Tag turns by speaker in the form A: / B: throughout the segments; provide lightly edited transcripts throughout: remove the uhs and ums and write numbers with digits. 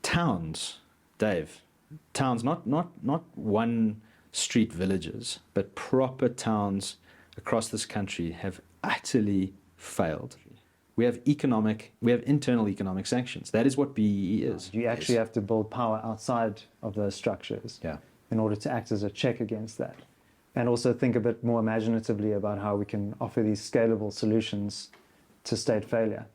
A: towns, Dave, towns, not one street villages, but proper towns across this country have utterly failed. We have internal economic sanctions. That is what BEE is.
B: You actually have to build power outside of those structures in order to act as a check against that. And also think a bit more imaginatively about how we can offer these scalable solutions to state failure.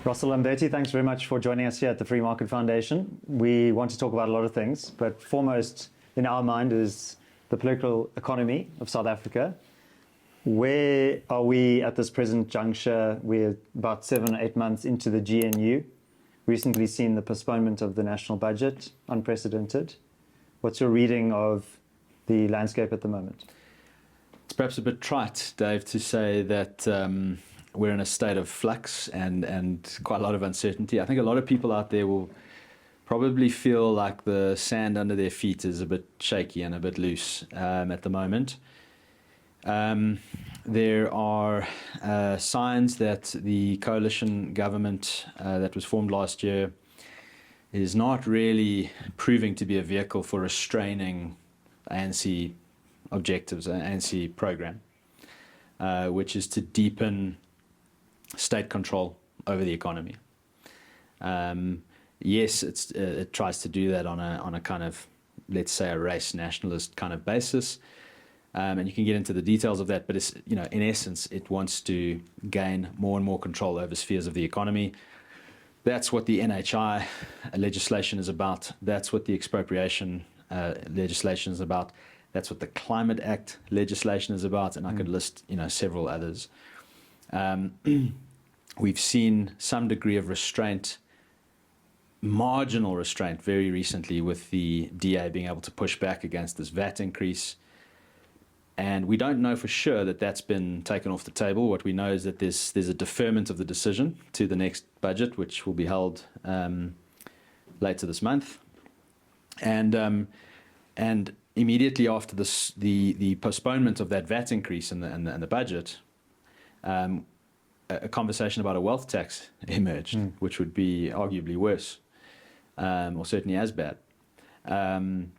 B: Russell Lamberti, thanks very much for joining us here at the Free Market Foundation. We want to talk about a lot of things, but foremost in our mind is the political economy of South Africa. Where are we at this present juncture? We're about 7 or 8 months into the GNU. Recently seen the postponement of the national budget, unprecedented. What's your reading of the landscape at the moment?
A: It's perhaps a bit trite, Dave, to say that we're in a state of flux and quite a lot of uncertainty. I think a lot of people out there will probably feel like the sand under their feet is a bit shaky and a bit loose at the moment. There are signs that the coalition government that was formed last year is not really proving to be a vehicle for restraining ANC objectives, ANC program, which is to deepen state control over the economy. Yes, it tries to do that on a kind of, let's say, a race nationalist kind of basis. And you can get into the details of that, but it's, in essence, it wants to gain more and more control over spheres of the economy. That's what the NHI legislation is about. That's what the expropriation legislation is about. That's what the Climate Act legislation is about, and I could list, several others. We've seen some degree of restraint, marginal restraint, very recently with the DA being able to push back against this VAT increase. And we don't know for sure that that's been taken off the table. What we know is that there's a deferment of the decision to the next budget, which will be held later this month. And immediately after this, the postponement of that VAT increase and the budget, a conversation about a wealth tax emerged, which would be arguably worse, or certainly as bad. And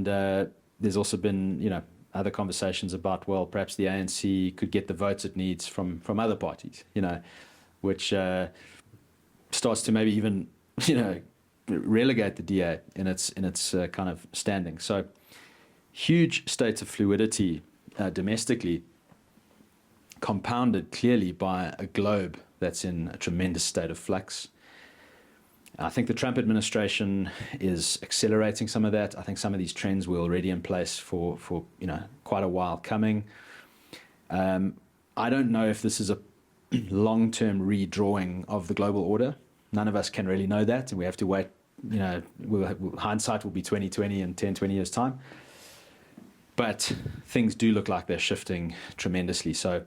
A: there's also been, other conversations about, well, perhaps the ANC could get the votes it needs from other parties, which starts to maybe even, relegate the DA in its kind of standing. So huge states of fluidity domestically, compounded clearly by a globe that's in a tremendous state of flux. I think the Trump administration is accelerating some of that. I think some of these trends were already in place for quite a while coming. I don't know if this is a long-term redrawing of the global order. None of us can really know that, and we have to wait. Hindsight will be 2020 in 10, 20 years' time. But things do look like they're shifting tremendously. So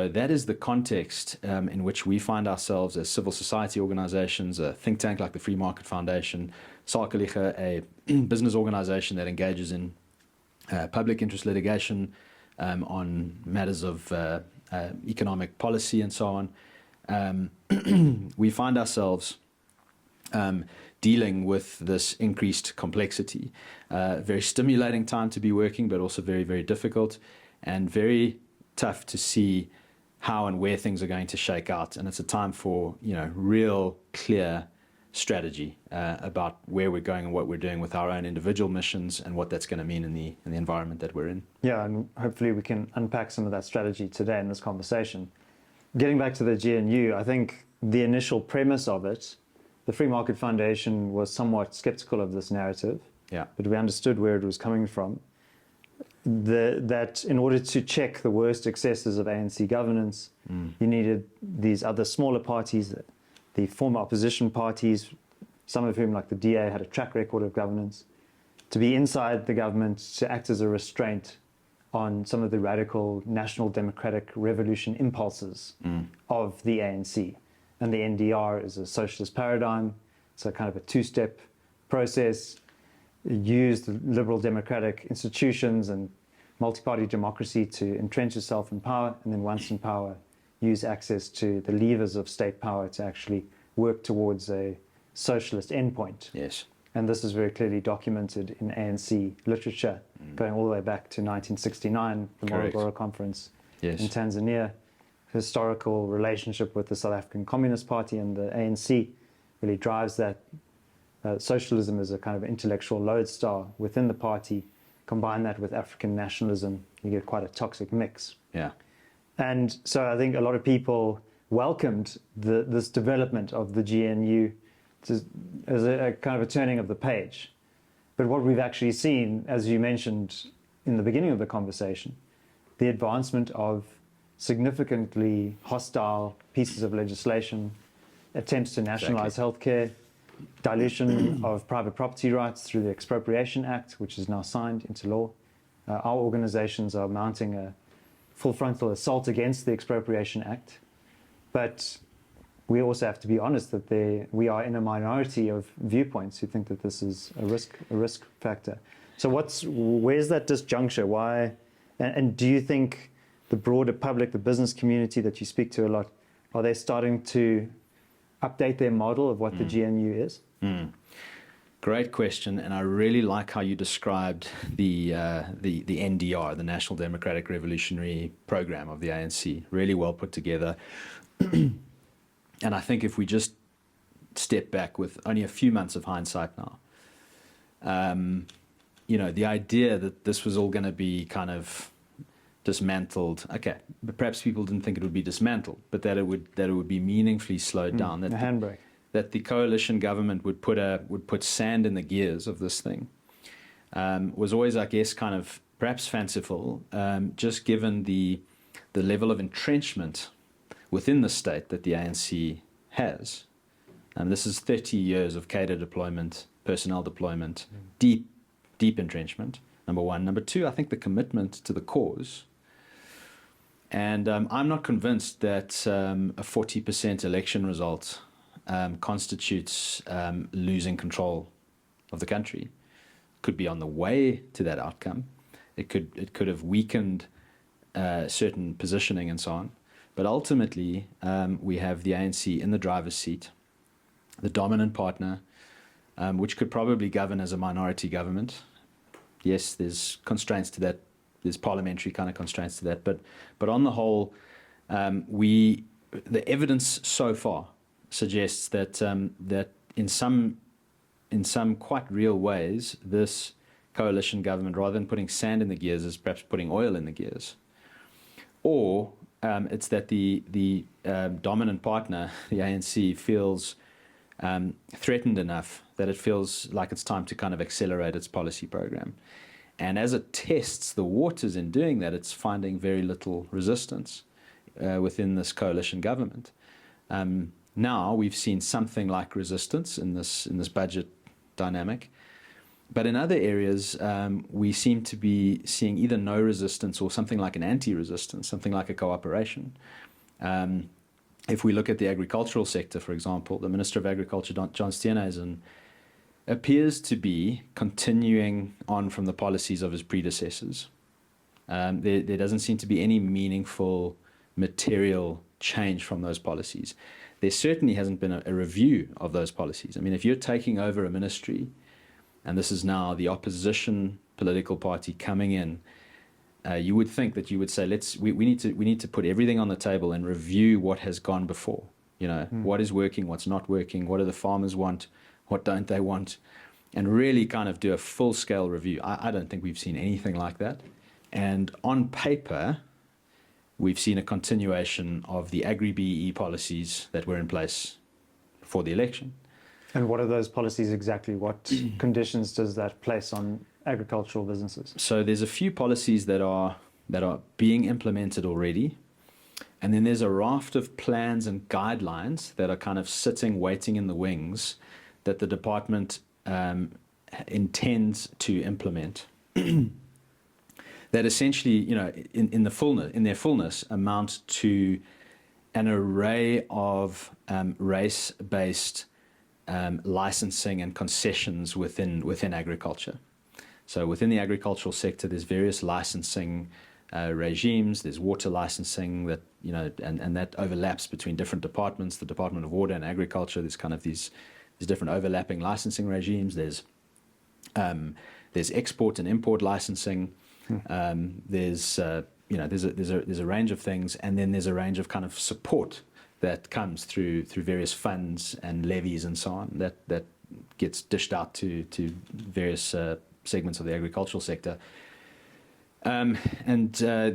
A: that is the context in which we find ourselves as civil society organizations, a think tank like the Free Market Foundation, Sakeliga, a business organization that engages in public interest litigation on matters of economic policy and so on. We find ourselves dealing with this increased complexity. Very stimulating time to be working, but also very, very difficult and very tough to see how and where things are going to shake out. And it's a time for, real clear strategy about where we're going and what we're doing with our own individual missions and what that's going to mean in the environment that we're in.
B: Yeah, and hopefully we can unpack some of that strategy today in this conversation. Getting back to the GNU, I think the initial premise of it, the Free Market Foundation was somewhat skeptical of this narrative, but we understood where it was coming from. That in order to check the worst excesses of ANC governance, you needed these other smaller parties, the former opposition parties, some of whom, like the DA, had a track record of governance, to be inside the government to act as a restraint on some of the radical national democratic revolution impulses of the ANC. And the NDR is a socialist paradigm. It's a kind of a two-step process. Use the liberal democratic institutions and multi-party democracy to entrench itself in power, and then once in power, use access to the levers of state power to actually work towards a socialist endpoint.
A: Yes.
B: And this is very clearly documented in ANC literature, going all the way back to 1969, the
A: Correct.
B: Morogoro Conference
A: Yes.
B: in Tanzania. Historical relationship with the South African Communist Party and the ANC really drives that. Socialism is a kind of intellectual lodestar within the party. Combine that with African nationalism, you get quite a toxic mix.
A: Yeah.
B: And so I think a lot of people welcomed this development of the GNU as a kind of a turning of the page. But what we've actually seen, as you mentioned in the beginning of the conversation, the advancement of significantly hostile pieces of legislation, attempts to nationalize healthcare, dilution of private property rights through the Expropriation Act, which is now signed into law. Our organizations are mounting a full frontal assault against the Expropriation Act. But we also have to be honest that we are in a minority of viewpoints who think that this is a risk factor. So where's that disjuncture? Why? And do you think the broader public, the business community that you speak to a lot, are they starting to update their model of what the GNU is?
A: Great question, and I really like how you described the NDR, the National Democratic Revolutionary Program of the ANC. Really well put together. And I think if we just step back with only a few months of hindsight now, the idea that this was all going to be kind of dismantled. Okay, but perhaps people didn't think it would be dismantled, but that it would be meaningfully slowed down. That
B: a handbrake.
A: That the coalition government would put sand in the gears of this thing was always, I guess, kind of perhaps fanciful, just given the level of entrenchment within the state that the ANC has. And this is 30 years of cadre deployment, personnel deployment, deep entrenchment. Number one. Number two, I think the commitment to the cause. And I'm not convinced that a 40% election result constitutes losing control of the country. Could be on the way to that outcome. It could have weakened certain positioning and so on. But ultimately, we have the ANC in the driver's seat, the dominant partner, which could probably govern as a minority government. Yes, there's constraints to that. There's parliamentary kind of constraints to that. But on the whole, the evidence so far suggests that that in some quite real ways, this coalition government, rather than putting sand in the gears, is perhaps putting oil in the gears. Or it's that the dominant partner, the ANC, feels threatened enough that it feels like it's time to kind of accelerate its policy program. And as it tests the waters in doing that, it's finding very little resistance within this coalition government. Now we've seen something like resistance in this budget dynamic, but in other areas we seem to be seeing either no resistance or something like an anti-resistance, something like a cooperation. If we look at the agricultural sector, for example, the Minister of Agriculture, John Steenhuisen, appears to be continuing on from the policies of his predecessors. There doesn't seem to be any meaningful material change from those policies. There certainly hasn't been a review of those policies. I mean, if you're taking over a ministry, and this is now the opposition political party coming in, you would think that you would say, we need to put everything on the table and review what has gone before. What is working, what's not working, what do the farmers want, what don't they want, and really kind of do a full-scale review. I don't think we've seen anything like that. And on paper, we've seen a continuation of the agri-BEE policies that were in place before the election.
B: And what are those policies exactly? What conditions does that place on agricultural businesses?
A: So there's a few policies that are being implemented already. And then there's a raft of plans and guidelines that are kind of sitting, waiting in the wings that the department intends to implement. That essentially, in their fullness, amount to an array of race-based licensing and concessions within agriculture. So within the agricultural sector, there's various licensing regimes. There's water licensing that, and that overlaps between different departments, the Department of Water and Agriculture. There's kind of these different overlapping licensing regimes. There's export and import licensing. There's a range of things, and then there's a range of kind of support that comes through various funds and levies and so on that gets dished out to various segments of the agricultural sector.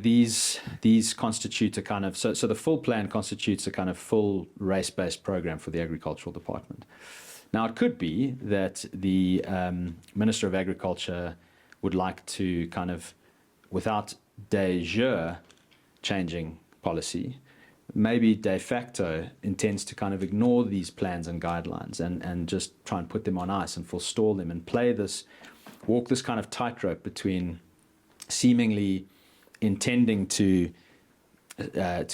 A: These constitute a kind of, so the full plan constitutes a kind of full race-based program for the agricultural department. Now, it could be that the Minister of Agriculture would like to kind of, without de jure changing policy, maybe de facto intends to kind of ignore these plans and guidelines and just try and put them on ice and forestall them and walk this kind of tightrope between seemingly intending to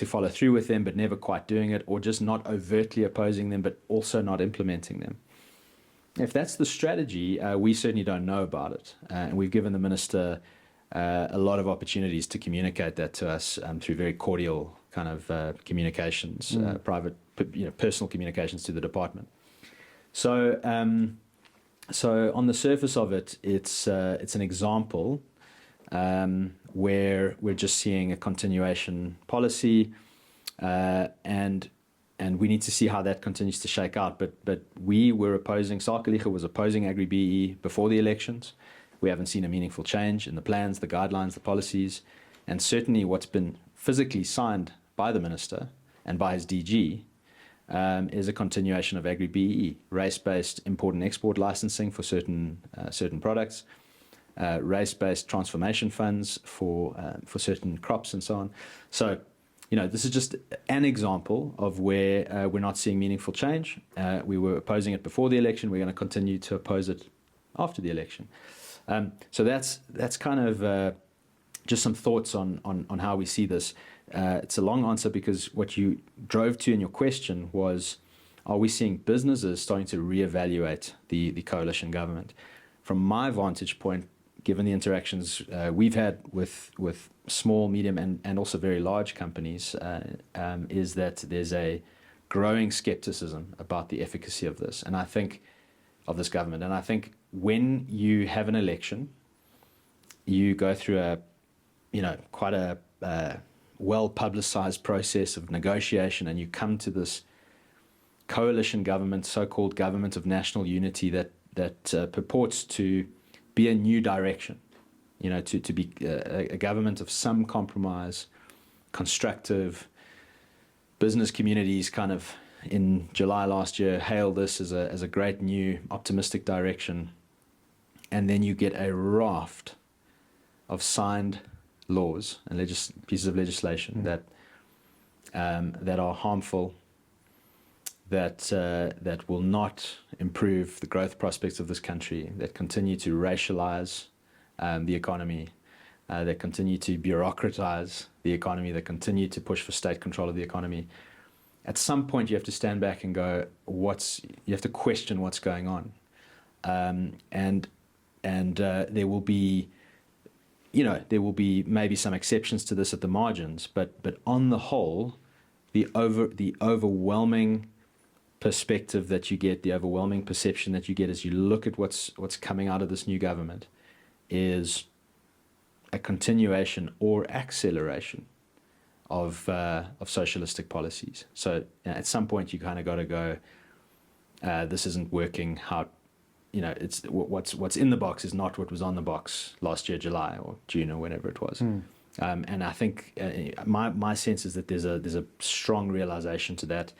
A: follow through with them but never quite doing it, or just not overtly opposing them but also not implementing them. If that's the strategy, we certainly don't know about it, and we've given the minister a lot of opportunities to communicate that to us through very cordial kind of communications, private, personal communications to the department. So on the surface of it, it's an example where we're just seeing a continuation policy, and we need to see how that continues to shake out. But we were opposing, Sakeliga was opposing Agri-BE before the elections. We haven't seen a meaningful change in the plans, the guidelines, the policies, and certainly what's been physically signed by the minister and by his DG is a continuation of Agri-BE, race-based import and export licensing for certain products, race-based transformation funds for certain crops and so on. So, this is just an example of where we're not seeing meaningful change. We were opposing it before the election. We're going to continue to oppose it after the election. So that's kind of just some thoughts on how we see this. It's a long answer because what you drove to in your question was, are we seeing businesses starting to reevaluate the coalition government? From my vantage point, given the interactions we've had with small, medium, and also very large companies, is that there's a growing skepticism about the efficacy of this, and I think of this government. And I think when you have an election, you go through quite a well-publicized process of negotiation, and you come to this coalition government, so-called government of national unity, that purports to be a new direction, to be a government of some compromise, constructive. Business communities kind of in July last year hailed this as a great new optimistic direction, and then you get a raft of signed laws and pieces of legislation that are harmful, that will not improve the growth prospects of this country, that continue to racialize the economy, that continue to bureaucratize the economy, that continue to push for state control of the economy. At some point, you have to stand back and go, you have to question what's going on, and there will be, maybe some exceptions to this at the margins, but on the whole, the overwhelming perspective that you get, the overwhelming perception that you get as you look at what's coming out of this new government, is a continuation or acceleration of socialistic policies. So at some point you kind of got to go, this isn't working. How, it's what's in the box is not what was on the box last year, July or June or whenever it was. And I think my sense is that there's a strong realization to that,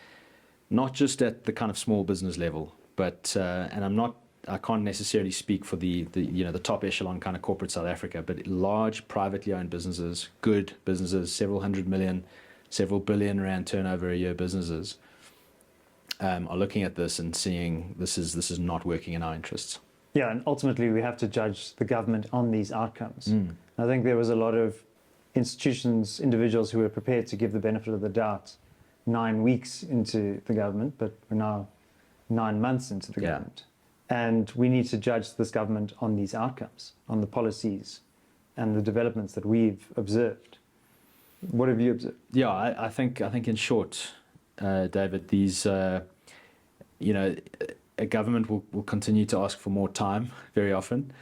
A: not just at the kind of small business level, but and I can't necessarily speak for the top echelon kind of corporate South Africa, but large privately owned businesses, good businesses, several hundred million, several billion rand turnover a year businesses, are looking at this and seeing this is not working in our interests.
B: Yeah, and ultimately we have to judge the government on these outcomes. I think there was a lot of institutions, individuals who were prepared to give the benefit of the doubt 9 weeks into the government, but we're now 9 months into the government. And we need to judge this government on these outcomes, on the policies and the developments that we've observed. What have you observed?
A: Yeah, I think in short, David, these a government will continue to ask for more time very often.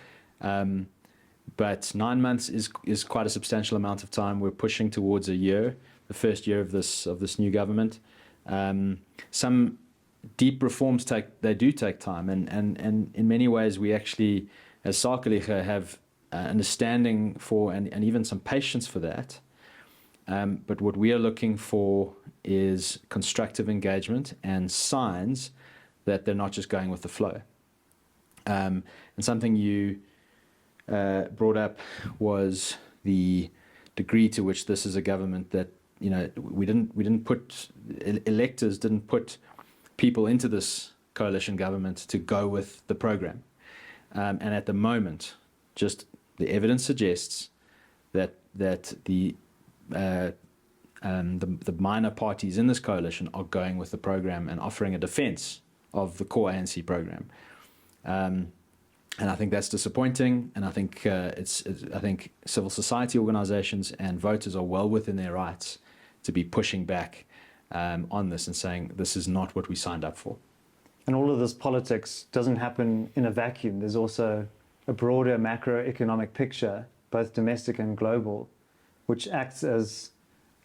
A: But 9 months is quite a substantial amount of time. We're pushing towards a year, the first year of this new government. Some deep reforms do take time, and in many ways we actually, as Sakeliga, have understanding for and even some patience for that. But what we are looking for is constructive engagement and signs that they're not just going with the flow. And something you brought up was the degree to which this is a government that, electors didn't put people into this coalition government to go with the program. And at the moment, just the evidence suggests that the minor parties in this coalition are going with the program and offering a defense of the core ANC program. And I think that's disappointing. And I think I think civil society organizations and voters are well within their rights to be pushing back on this and saying this is not what we signed up for.
B: And all of this politics doesn't happen in a vacuum. There's also a broader macroeconomic picture, both domestic and global, which acts as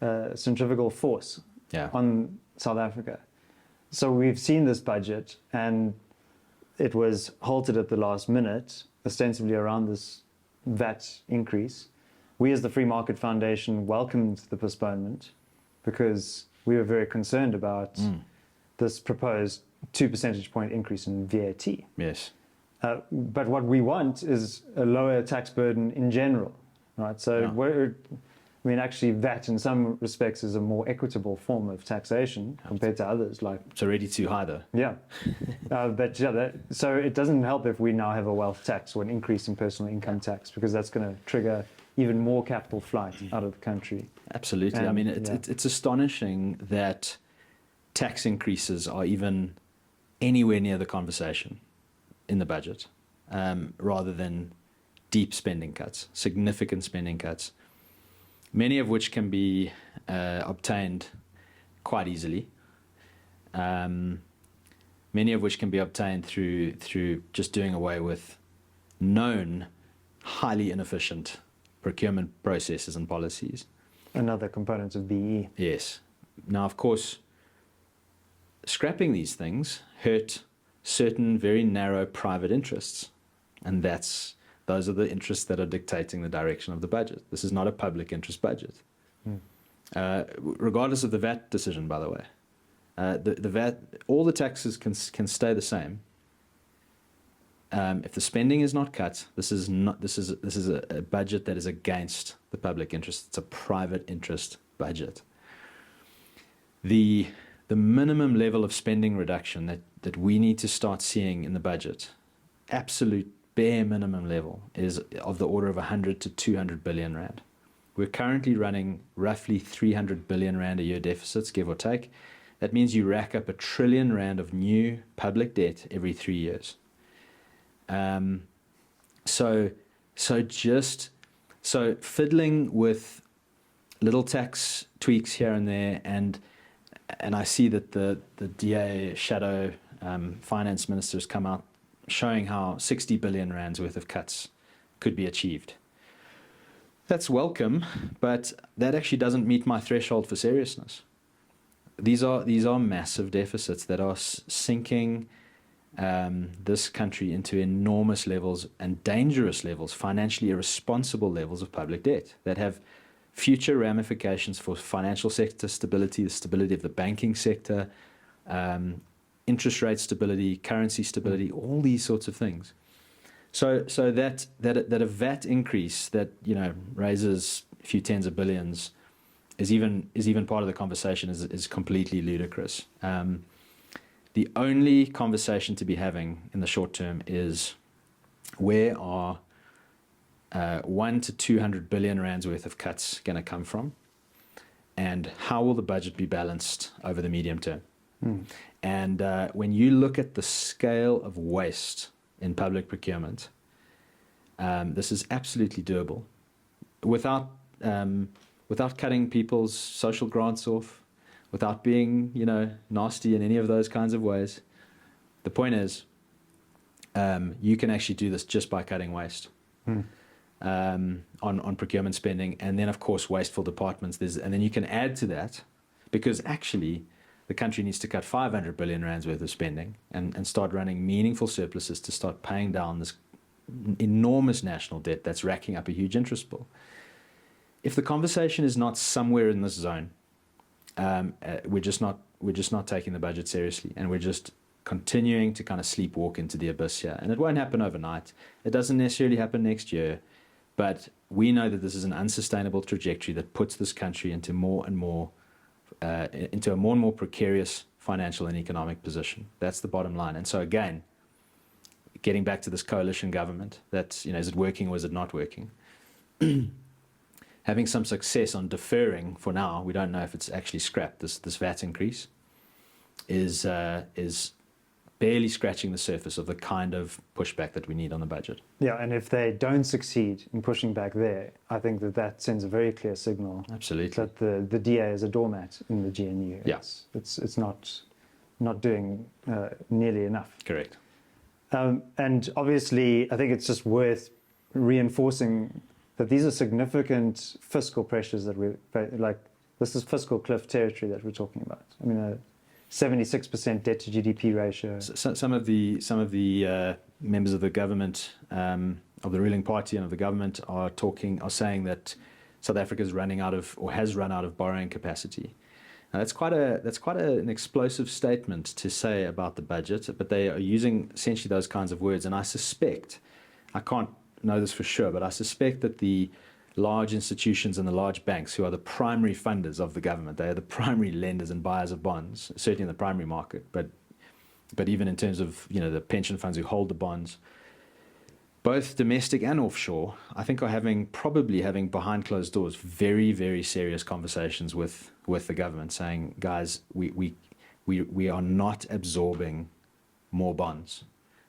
B: a centrifugal force on South Africa. So we've seen this budget, and it was halted at the last minute, ostensibly around this VAT increase. We as the Free Market Foundation welcomed the postponement because we were very concerned about this proposed 2 percentage point increase in VAT.
A: Yes.
B: But what we want is a lower tax burden in general, right? So actually VAT in some respects is a more equitable form of taxation compared to others. Like
A: it's already too high though.
B: Yeah. So it doesn't help if we now have a wealth tax or an increase in personal income tax, because that's going to trigger even more capital flight out of the country.
A: Absolutely. And, I mean, it's astonishing that tax increases are even anywhere near the conversation in the budget, rather than deep spending cuts, significant spending cuts, many of which can be obtained quite easily. Many of which can be obtained through just doing away with known highly inefficient procurement processes and policies.
B: Another component of BE.
A: Yes. Now, of course, scrapping these things hurt certain very narrow private interests, and those are the interests that are dictating the direction of the budget. This is not a public interest budget. Regardless of the VAT decision, by the way. The VAT, all the taxes can stay the same. If the spending is not cut, this is a budget that is against the public interest. It's a private interest budget. The minimum level of spending reduction that we need to start seeing in the budget, absolute bare minimum level, is of the order of 100 to 200 billion rand. We're currently running roughly 300 billion rand a year deficits, give or take. That means you rack up 1 trillion rand of new public debt every 3 years. So fiddling with little tax tweaks here and there, and I see that the DA shadow finance minister has come out showing how 60 billion rands worth of cuts could be achieved. That's welcome, but that actually doesn't meet my threshold for seriousness. These are massive deficits that are sinking this country into enormous levels and dangerous levels, financially irresponsible levels of public debt that have future ramifications for financial sector stability, the stability of the banking sector, interest rate stability, currency stability, all these sorts of things. So that a VAT increase that raises a few tens of billions is even part of the conversation is completely ludicrous. The only conversation to be having in the short term is where are 1 to 200 billion rands worth of cuts going to come from, and how will the budget be balanced over the medium term? And when you look at the scale of waste in public procurement, this is absolutely doable without without cutting people's social grants off, without being, nasty in any of those kinds of ways. The point is, you can actually do this just by cutting waste on procurement spending, and then of course wasteful departments. And then you can add to that, because actually the country needs to cut 500 billion rands worth of spending and start running meaningful surpluses to start paying down this enormous national debt that's racking up a huge interest bill. If the conversation is not somewhere in this zone, we're just not taking the budget seriously, and we're just continuing to kind of sleepwalk into the abyss here. And it won't happen overnight. It doesn't necessarily happen next year, but we know that this is an unsustainable trajectory that puts this country into a more and more precarious financial and economic position. That's the bottom line. And so again, getting back to this coalition government, that's, is it working or is it not working? Having some success on deferring for now, we don't know if it's actually scrapped. This VAT increase is barely scratching the surface of the kind of pushback that we need on the budget.
B: Yeah, and if they don't succeed in pushing back there, I think that sends a very clear signal.
A: Absolutely.
B: That the DA is a doormat in the GNU.
A: Yeah.
B: It's not doing nearly enough.
A: Correct.
B: And obviously, I think it's just worth reinforcing that these are significant fiscal pressures that this is fiscal cliff territory that we're talking about. I mean, a 76% debt to GDP ratio.
A: Some of the members of the government, of the ruling party and of the government, are saying that South Africa is running out of, or has run out of, borrowing capacity. Now that's quite an explosive statement to say about the budget, but they are using essentially those kinds of words. And I suspect, I can't know this for sure, but I suspect that the large institutions and the large banks, who are the primary funders of the government, they are the primary lenders and buyers of bonds, certainly in the primary market, but even in terms of the pension funds who hold the bonds, both domestic and offshore, I think are probably having behind closed doors very, very serious conversations with the government, saying, guys, we are not absorbing more bonds.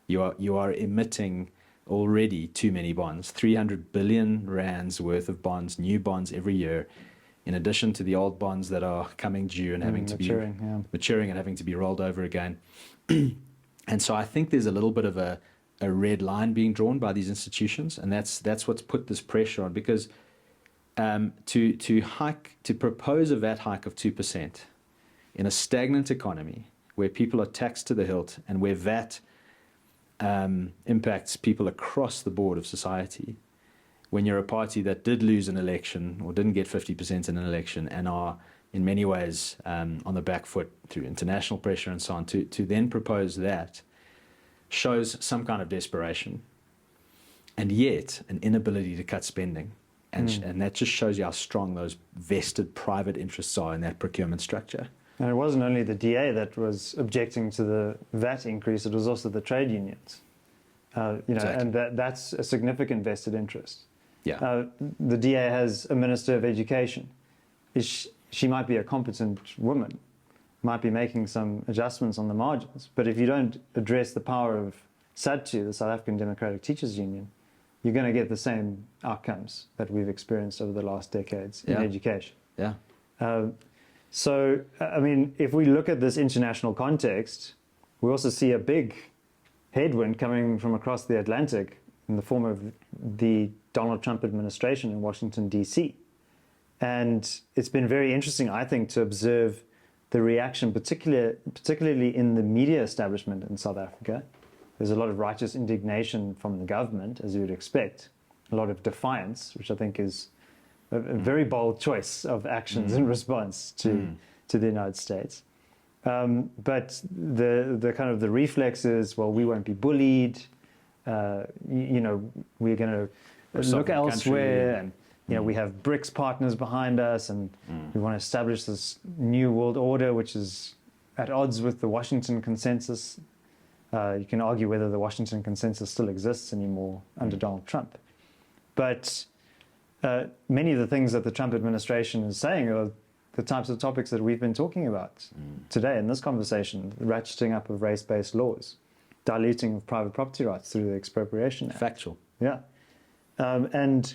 A: You are emitting already too many bonds, 300 billion rands worth of bonds, new bonds every year, in addition to the old bonds that are coming due and having to maturing and having to be rolled over again. And so I think there's a little bit of a red line being drawn by these institutions, and that's what's put this pressure on, because to propose a VAT hike of 2% in a stagnant economy where people are taxed to the hilt and where VAT impacts people across the board of society, when you're a party that did lose an election or didn't get 50% in an election and are in many ways on the back foot through international pressure and so on, to then propose that shows some kind of desperation, and yet an inability to cut spending. And that just shows you how strong those vested private interests are in that procurement structure.
B: And it wasn't only the DA that was objecting to the VAT increase, it was also the trade unions. Exactly. And that's a significant vested interest.
A: Yeah.
B: The DA has a Minister of Education. She might be a competent woman, might be making some adjustments on the margins, but if you don't address the power of SADTU, the South African Democratic Teachers Union, you're going to get the same outcomes that we've experienced over the last decades in education.
A: Yeah.
B: So, I mean, if we look at this international context, we also see a big headwind coming from across the Atlantic in the form of the Donald Trump administration in Washington, D.C. And it's been very interesting, I think, to observe the reaction, particularly in the media establishment in South Africa. There's a lot of righteous indignation from the government, as you would expect, a lot of defiance, which I think is a very bold choice of actions in response to the United States. But the kind of the reflex is, well, we won't be bullied. We're going to look elsewhere, and we have BRICS partners behind us, and we want to establish this new world order, which is at odds with the Washington Consensus. You can argue whether the Washington Consensus still exists anymore under Donald Trump. But many of the things that the Trump administration is saying are the types of topics that we've been talking about today in this conversation: the ratcheting up of race-based laws, diluting of private property rights through the Expropriation Act.
A: Factual.
B: Yeah. And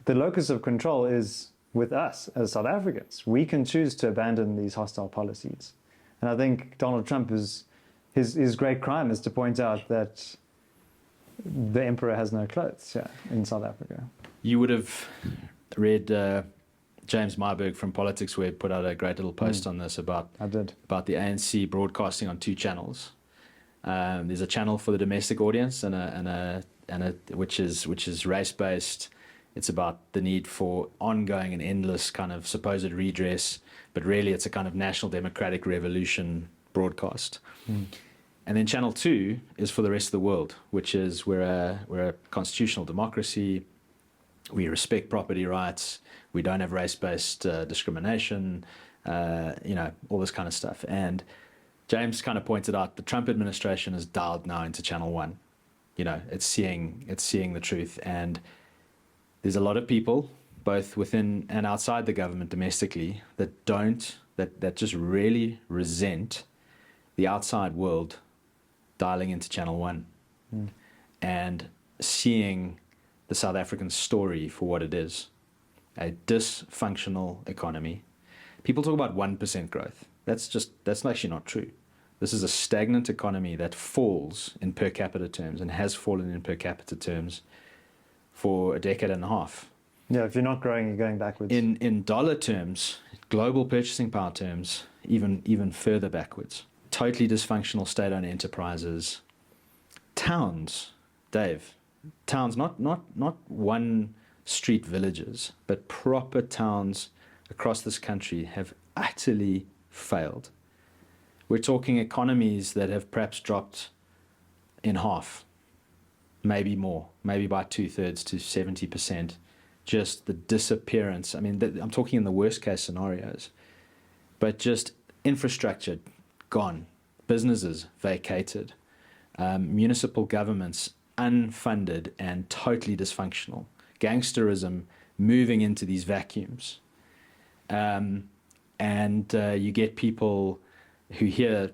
B: the locus of control is with us as South Africans. We can choose to abandon these hostile policies. And I think Donald Trump his great crime is to point out that the emperor has no clothes in South Africa.
A: You would have read James Myburgh from Politics Web put out a great little post on this about the ANC broadcasting on two channels. There's a channel for the domestic audience and which is race based. It's about the need for ongoing and endless kind of supposed redress, but really it's a kind of national democratic revolution broadcast. And then channel 2 is for the rest of the world, which is we're a constitutional democracy. We respect property rights. We don't have race-based discrimination. All this kind of stuff. And James kind of pointed out the Trump administration is dialed now into channel 1. It's seeing the truth, and there's a lot of people, both within and outside the government domestically, that just really resent the outside world dialing into channel 1 and seeing the South African story for what it is, a dysfunctional economy. People talk about 1% growth. That's actually not true. This is a stagnant economy that falls in per capita terms and has fallen in per capita terms for a decade and a half.
B: Yeah, if you're not growing, you're going backwards.
A: In dollar terms, global purchasing power terms, even further backwards. Totally dysfunctional state-owned enterprises. Towns, Dave, not one street villages, but proper towns across this country have utterly failed. We're talking economies that have perhaps dropped in half, maybe more, maybe by 2/3 to 70%. Just the disappearance. I mean, I'm talking in the worst case scenarios, but just infrastructure gone, businesses vacated, municipal governments unfunded and totally dysfunctional, gangsterism moving into these vacuums. You get people who hear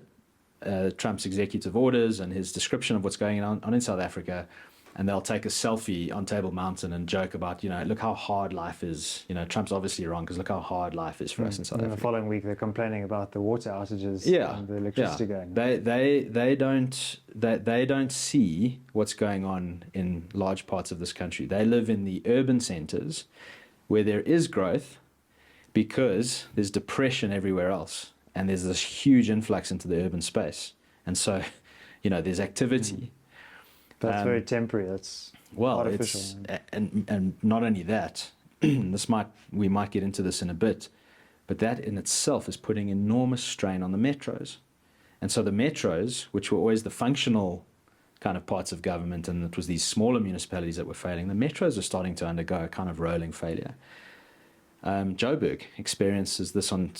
A: Trump's executive orders and his description of what's going on in South Africa, and they'll take a selfie on Table Mountain and joke about, look how hard life is. Trump's obviously wrong because look how hard life is for us in South Africa.
B: The following week, they're complaining about the water outages and the electricity going.
A: They don't see what's going on in large parts of this country. They live in the urban centers where there is growth because there's depression everywhere else, and there's this huge influx into the urban space, and so there's activity.
B: That's very temporary. That's artificial.
A: And not only that, we might get into this in a bit, but that in itself is putting enormous strain on the metros. And so the metros, which were always the functional kind of parts of government, and it was these smaller municipalities that were failing, the metros are starting to undergo a kind of rolling failure. Joburg experiences this on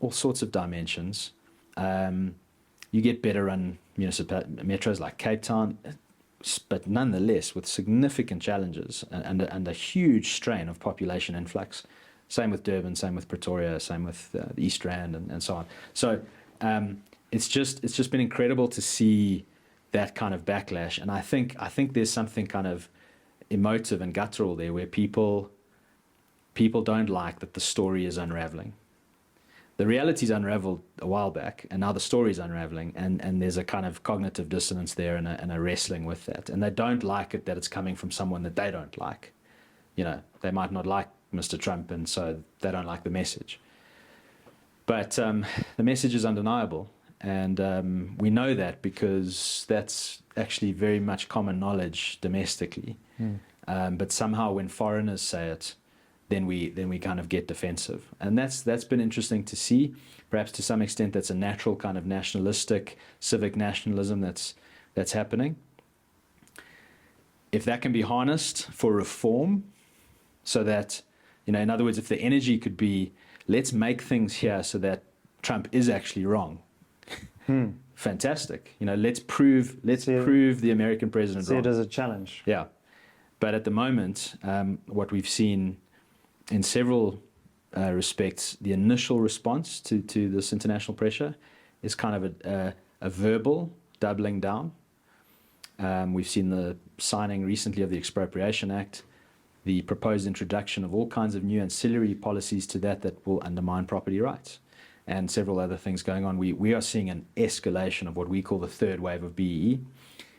A: all sorts of dimensions. You get better run metros like Cape Town, but nonetheless with significant challenges and a huge strain of population influx. Same with Durban, same with Pretoria, same with the East Rand, and so on. So it's just been incredible to see that kind of backlash, and I think there's something kind of emotive and guttural there, where people don't like that the story is unraveling. The reality's unraveled a while back, and now the story's unraveling, and there's a kind of cognitive dissonance there and a wrestling with that. And they don't like it that it's coming from someone that they don't like. They might not like Mr. Trump, and so they don't like the message. But the message is undeniable, and we know that because that's actually very much common knowledge domestically. But somehow when foreigners say it, then we kind of get defensive, and that's been interesting to see. Perhaps to some extent that's a natural kind of nationalistic, civic nationalism that's happening. If that can be harnessed for reform, so that in other words, if the energy could be, let's make things here so that Trump is actually wrong. Fantastic. Let's prove the American president wrong.
B: See it as a challenge.
A: Yeah, but at the moment, what we've seen in several respects, the initial response to this international pressure is kind of a verbal doubling down. We've seen the signing recently of the Expropriation Act. the proposed introduction of all kinds of new ancillary policies to that will undermine property rights, and several other things going on. We are seeing an escalation of what we call the third wave of BEE.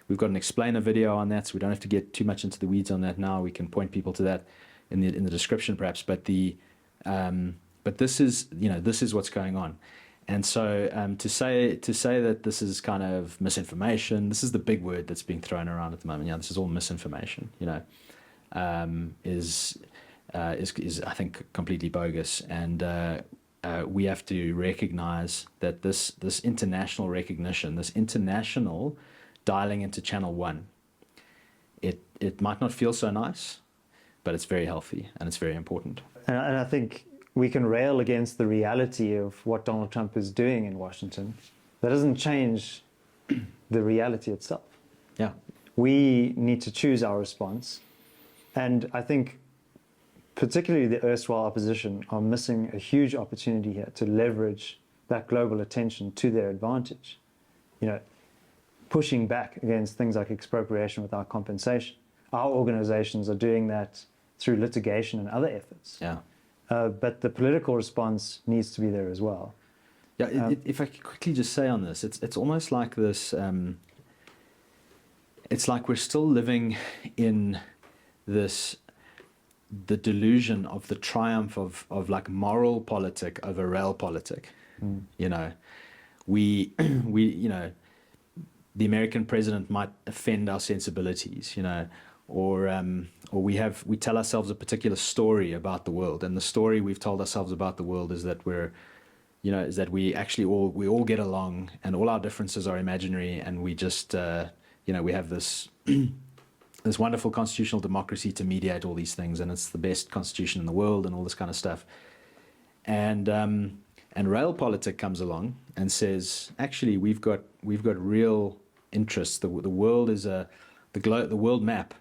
A: We've got an explainer video on that, so we don't have to get too much into the weeds on that now. We can point people to that in the description perhaps. But this is what's going on. And so to say that this is kind of misinformation, this is the big word that's being thrown around at the moment. This is all misinformation. Is I think completely bogus. And we have to recognize that this international recognition, this international dialing into channel one, it might not feel so nice, but it's very healthy and it's very important.
B: And I think we can rail against the reality of what Donald Trump is doing in Washington. That doesn't change the reality itself.
A: Yeah.
B: We need to choose our response. And I think particularly the erstwhile opposition are missing a huge opportunity here to leverage that global attention to their advantage. Pushing back against things like expropriation without compensation. Our organizations are doing that through litigation and other efforts.
A: Yeah.
B: But the political response needs to be there as well.
A: Yeah, if I could quickly just say on this, it's almost like this, it's like we're still living in the delusion of the triumph of like moral politic over realpolitik. The American president might offend our sensibilities, or we tell ourselves a particular story about the world, and the story we've told ourselves about the world is that we actually all get along, and all our differences are imaginary, and we just we have this this wonderful constitutional democracy to mediate all these things, and it's the best constitution in the world, and all this kind of stuff. And realpolitik comes along and says, actually, we've got real interests. The world is the world map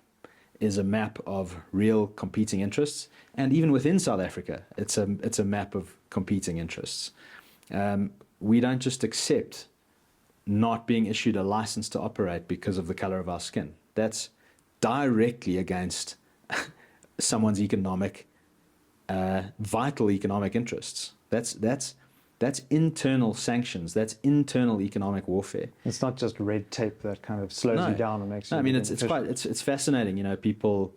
A: is a map of real competing interests, and even within South Africa, it's a map of competing interests. We don't just accept not being issued a license to operate because of the color of our skin. That's directly against someone's vital economic interests. That's internal sanctions. That's internal economic warfare.
B: It's not just red tape that kind of slows you down and makes you.
A: I mean, it's fascinating. People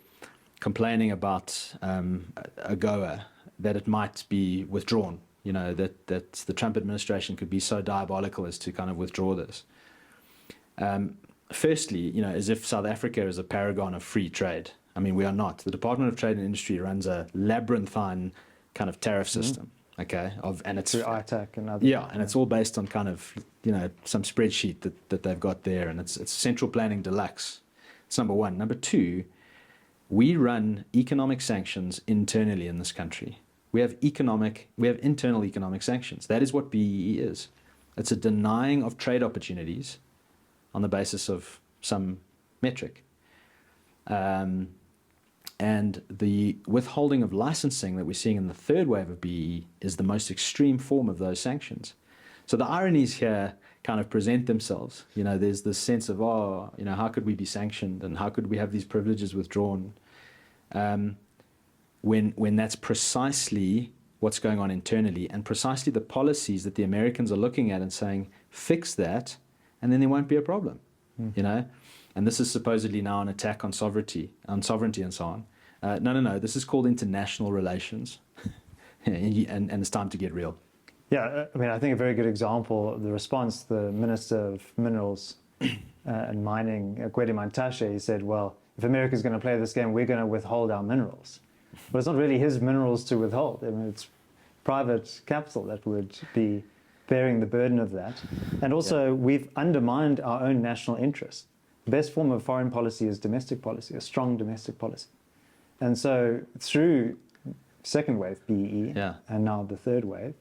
A: complaining about AGOA, that it might be withdrawn. That the Trump administration could be so diabolical as to kind of withdraw this. Firstly, as if South Africa is a paragon of free trade. I mean, we are not. The Department of Trade and Industry runs a labyrinthine kind of tariff system. Okay, and it's
B: through ITAC and other.
A: Yeah, and it's all based on kind of some spreadsheet that they've got there, and it's central planning deluxe. It's number one. Number two, we run economic sanctions internally in this country. We have internal economic sanctions. That is what BEE is. It's a denying of trade opportunities on the basis of some metric. And the withholding of licensing that we're seeing in the third wave of BEE is the most extreme form of those sanctions. So the ironies here kind of present themselves. There's this sense of, how could we be sanctioned, and how could we have these privileges withdrawn? When that's precisely what's going on internally, and precisely the policies that the Americans are looking at and saying, fix that, and then there won't be a problem. And this is supposedly now an attack on sovereignty and so on. No. This is called international relations, and it's time to get real.
B: Yeah, I mean, I think a very good example of the response, the Minister of Minerals and Mining, Gwede Mantashe, he said, well, if America's going to play this game, we're going to withhold our minerals. But it's not really his minerals to withhold. I mean, it's private capital that would be bearing the burden of that. And also, we've undermined our own national interest. The best form of foreign policy is domestic policy, a strong domestic policy. And so through second wave BEE and now the third wave,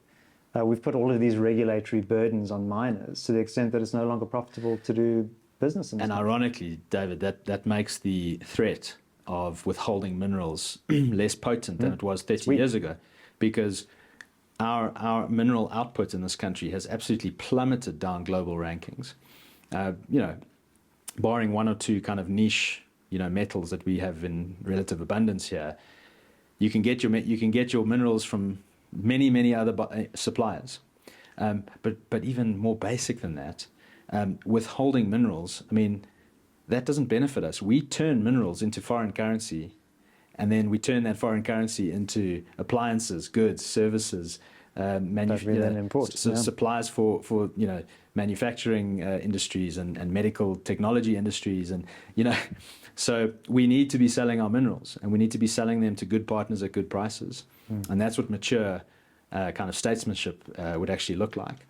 B: we've put all of these regulatory burdens on miners to the extent that it's no longer profitable to do business in this country.
A: Ironically, David, that makes the threat of withholding minerals less potent than it was 30 years ago, because our mineral output in this country has absolutely plummeted down global rankings. Barring one or two kind of niche, metals that we have in relative abundance here, you can get your minerals from many other suppliers. But even more basic than that, withholding minerals, I mean, that doesn't benefit us. We turn minerals into foreign currency, and then we turn that foreign currency into appliances, goods, services, supplies for manufacturing industries and medical technology industries, and so we need to be selling our minerals, and we need to be selling them to good partners at good prices, and that's what mature kind of statesmanship would actually look like.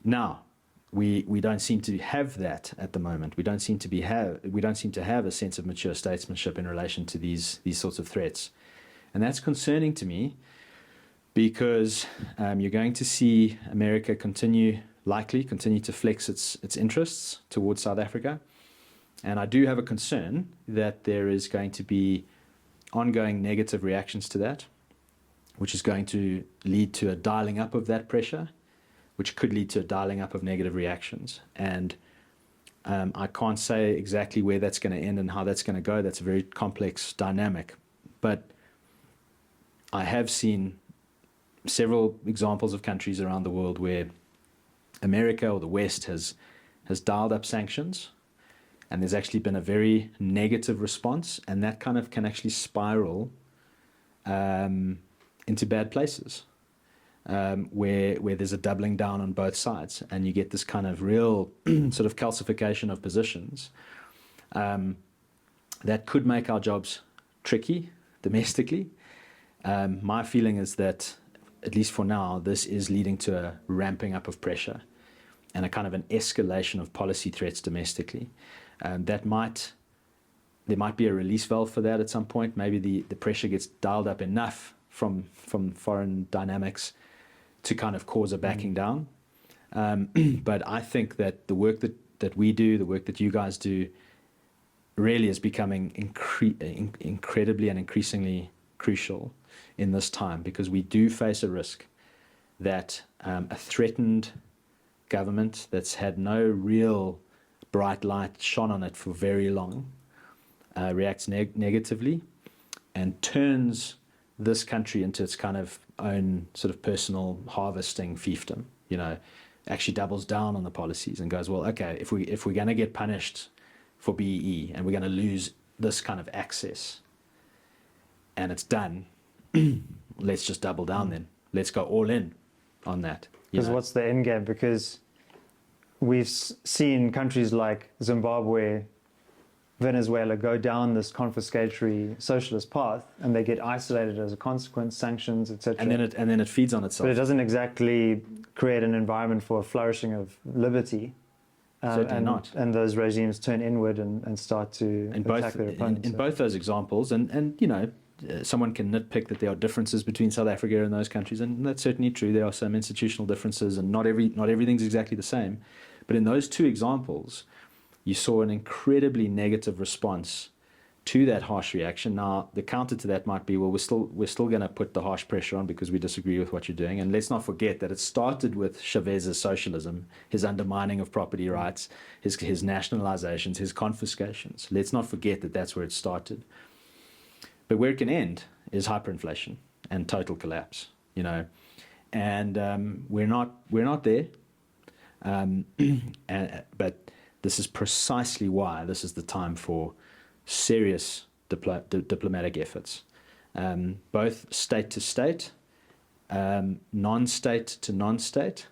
A: Now, we don't seem to have that at the moment. We don't seem to have a sense of mature statesmanship in relation to these sorts of threats, and that's concerning to me, because you're going to see America likely continue to flex its interests towards South Africa, and I do have a concern that there is going to be ongoing negative reactions to that, which is going to lead to a dialing up of that pressure, which could lead to a dialing up of negative reactions. And I can't say exactly where that's going to end and how that's going to go. That's a very complex dynamic. But I have seen several examples of countries around the world where America or the West has dialed up sanctions, and there's actually been a very negative response, and that kind of can actually spiral into bad places, where there's a doubling down on both sides, and you get this kind of real sort of calcification of positions that could make our jobs tricky domestically. My feeling is that, at least for now, this is leading to a ramping up of pressure and a kind of an escalation of policy threats domestically. There might be a release valve for that at some point. Maybe the pressure gets dialed up enough from foreign dynamics to kind of cause a backing down. But I think that the work that we do, the work that you guys do, really is becoming incredibly and increasingly crucial in this time, because we do face a risk that a threatened government that's had no real bright light shone on it for very long reacts negatively and turns this country into its kind of own sort of personal harvesting fiefdom, actually doubles down on the policies and goes, well, okay, if we're going to get punished for BEE and we're going to lose this kind of access and it's done, let's just double down then. Let's go all in on that.
B: Because what's the end game? Because we've seen countries like Zimbabwe, Venezuela go down this confiscatory socialist path, and they get isolated as a consequence, sanctions, etc.
A: And then it feeds on itself.
B: But it doesn't exactly create an environment for a flourishing of liberty.
A: Certainly not.
B: And those regimes turn inward and start to attack their opponents.
A: In both those examples, and someone can nitpick that there are differences between South Africa and those countries, and that's certainly true. There are some institutional differences, and not everything's exactly the same. But in those two examples, you saw an incredibly negative response to that harsh reaction. Now, the counter to that might be, well, we're still going to put the harsh pressure on because we disagree with what you're doing. And let's not forget that it started with Chavez's socialism, his undermining of property rights, his nationalizations, his confiscations. Let's not forget that that's where it started. But where it can end is hyperinflation and total collapse, and we're not there. But this is precisely why this is the time for serious diplomatic efforts, both state to state, non-state to non-state,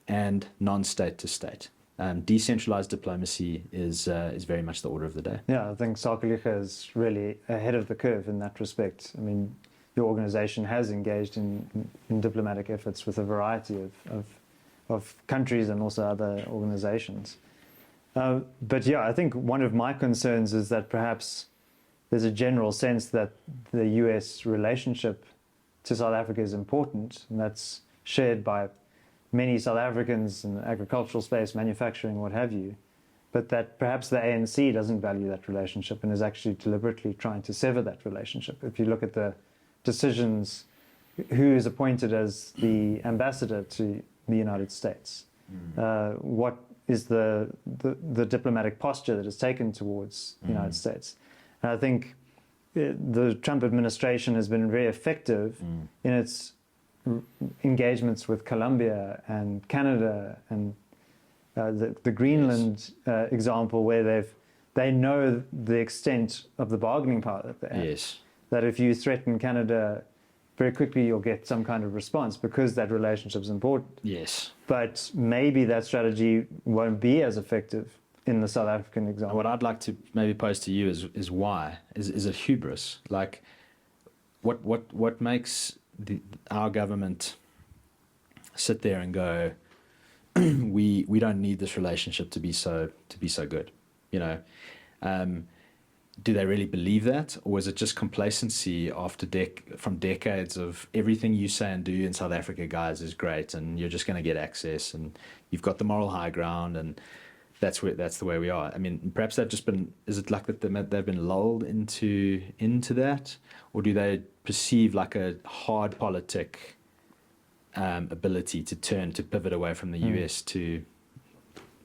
A: and non-state to state. Decentralized diplomacy is very much the order of the day.
B: Yeah, I think Sakeliga is really ahead of the curve in that respect. I mean, your organization has engaged in diplomatic efforts with a variety of countries and also other organizations. But yeah, I think one of my concerns is that perhaps there's a general sense that the US relationship to South Africa is important, and that's shared by many South Africans in the agricultural space, manufacturing, what have you, but that perhaps the ANC doesn't value that relationship and is actually deliberately trying to sever that relationship. If you look at the decisions, who is appointed as the ambassador to the United States, what is the diplomatic posture that is taken towards the United States. And I think the Trump administration has been very effective in its engagements with Colombia and Canada and the Greenland example, where they know the extent of the bargaining power that they have.
A: Yes.
B: That if you threaten Canada, very quickly you'll get some kind of response because that relationship is important.
A: Yes.
B: But maybe that strategy won't be as effective in the South African example.
A: What I'd like to maybe pose to you is why? Is it hubris? Like, what makes our government sit there and go, we don't need this relationship to be so good, you know? Do they really believe that, or is it just complacency after from decades of everything you say and do in South Africa, guys, is great, and you're just going to get access, and you've got the moral high ground, and that's the way we are. I mean, perhaps they've just been. Is it like that they've been lulled into that, or do they perceive like a hard politic ability to pivot away from the US to?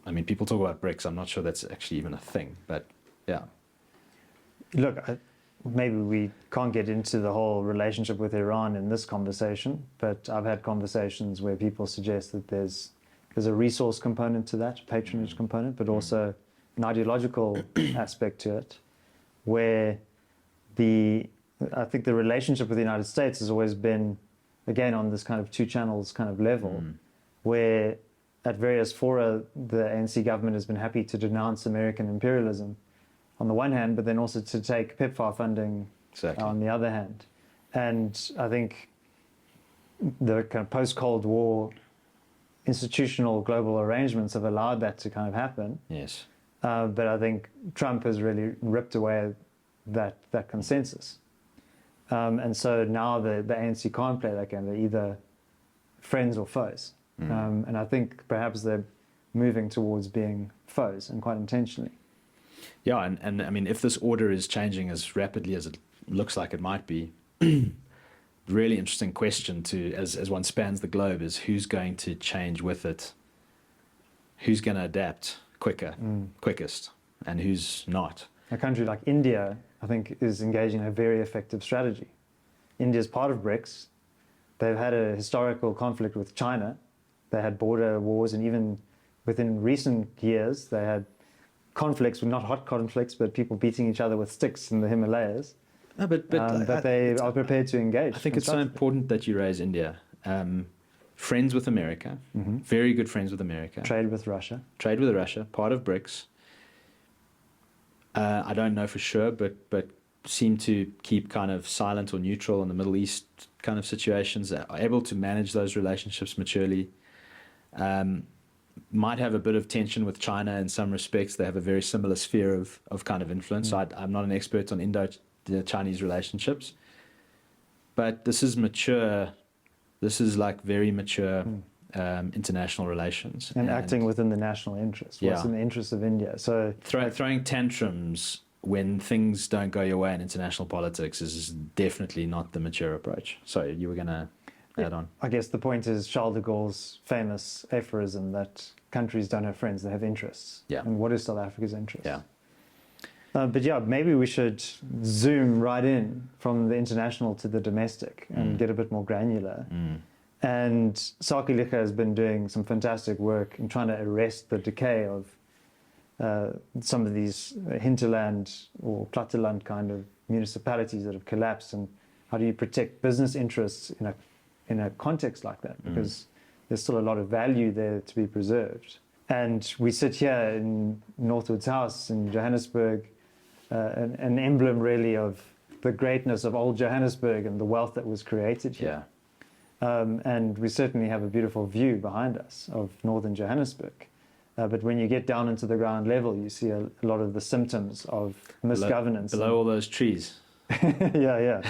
A: I mean, people talk about BRICS. I'm not sure that's actually even a thing, but yeah.
B: Look, maybe we can't get into the whole relationship with Iran in this conversation, but I've had conversations where people suggest that there's a resource component to that, patronage component, but also an ideological aspect to it, where I think the relationship with the United States has always been, again, on this kind of two channels kind of level, where at various fora, the ANC government has been happy to denounce American imperialism on the one hand, but then also to take PEPFAR funding on the other hand. And I think the kind of post-Cold War institutional global arrangements have allowed that to kind of happen.
A: Yes.
B: But I think Trump has really ripped away that consensus. And so now the ANC can't play that game. They're either friends or foes. And I think perhaps they're moving towards being foes, and quite intentionally.
A: Yeah, and I mean, if this order is changing as rapidly as it looks like it might be, really interesting question as one spans the globe is who's going to change with it, who's going to adapt quickest, and who's not.
B: A country like India, I think, is engaging in a very effective strategy. India is part of BRICS. They've had a historical conflict with China. They had border wars, and even within recent years, they had conflicts, not hot conflicts, but people beating each other with sticks in the Himalayas.
A: No, but
B: they are prepared to engage.
A: I think it's so important that you raise India. Friends with America, very good friends with America.
B: Trade with Russia,
A: part of BRICS. I don't know for sure, but seem to keep kind of silent or neutral in the Middle East kind of situations, are able to manage those relationships maturely. Might have a bit of tension with China in some respects. They have a very similar sphere of kind of influence. So I'm not an expert on Indo-Chinese relationships, but this is mature. This is like very mature international relations.
B: And acting within the national interest. What's in the interest of India? So
A: throwing tantrums when things don't go your way in international politics is definitely not the mature approach. Sorry, you were going to add on.
B: I guess the point is Charles de Gaulle's famous aphorism that countries don't have friends, they have interests.
A: Yeah.
B: And what is South Africa's interest?
A: Yeah.
B: But yeah, maybe we should zoom right in from the international to the domestic and get a bit more granular. And Sakeliga has been doing some fantastic work in trying to arrest the decay of some of these hinterland or platteland kind of municipalities that have collapsed, and how do you protect business interests in a context like that, because there's still a lot of value there to be preserved. And we sit here in Northwood's house in Johannesburg, an emblem really of the greatness of old Johannesburg and the wealth that was created here. And we certainly have a beautiful view behind us of northern Johannesburg. But when you get down into the ground level, you see a lot of the symptoms of misgovernance.
A: Below all those trees.
B: Yeah.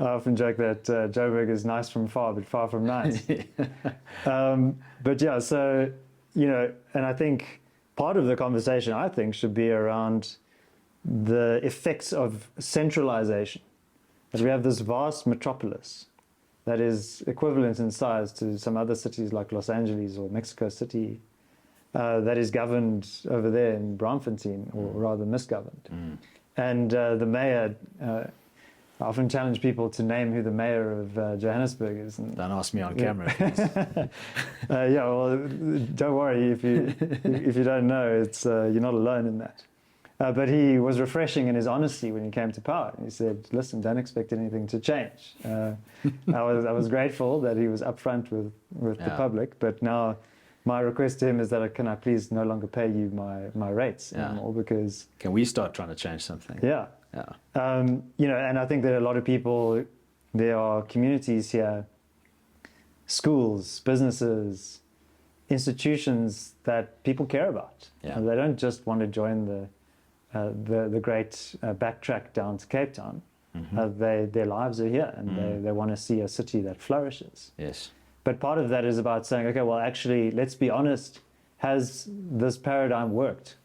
B: I often joke that Joburg is nice from far, but far from nice. But yeah, so, and I think part of the conversation, should be around the effects of centralization. That we have this vast metropolis that is equivalent in size to some other cities like Los Angeles or Mexico City, that is governed over there in Braamfontein, or rather misgoverned. And the mayor, I often challenge people to name who the mayor of Johannesburg is. And,
A: Don't ask me on camera.
B: yeah, well, don't worry if you don't know. It's you're not alone in that. But he was refreshing in his honesty when he came to power. He said, "Listen, don't expect anything to change." I was grateful that he was upfront with the public. But now, my request to him is that can I please no longer pay you my rates anymore, because
A: can we start trying to change something?
B: Yeah. You know, and I think that a lot of people, there are communities here, schools, businesses, institutions that people care about. And they don't just want to join the great backtrack down to Cape Town. Their lives are here, and they want to see a city that flourishes.
A: Yes.
B: But part of that is about saying, okay, well, actually, let's be honest. Has this paradigm worked?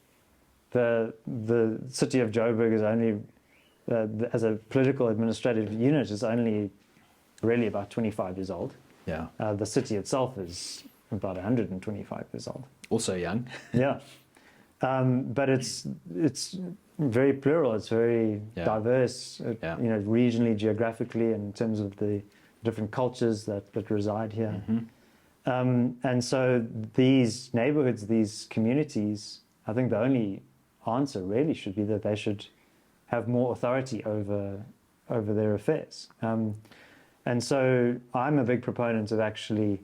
B: The city of Joburg is only, as a political administrative unit, is only really about 25 years old.
A: Yeah.
B: The city itself is about 125 years old.
A: Also young.
B: Yeah. But it's very plural. It's very diverse. You know, regionally, geographically, and in terms of the different cultures that reside here. And so these neighborhoods, these communities, I think the only answer really should be that they should have more authority over their affairs. And so I'm a big proponent of actually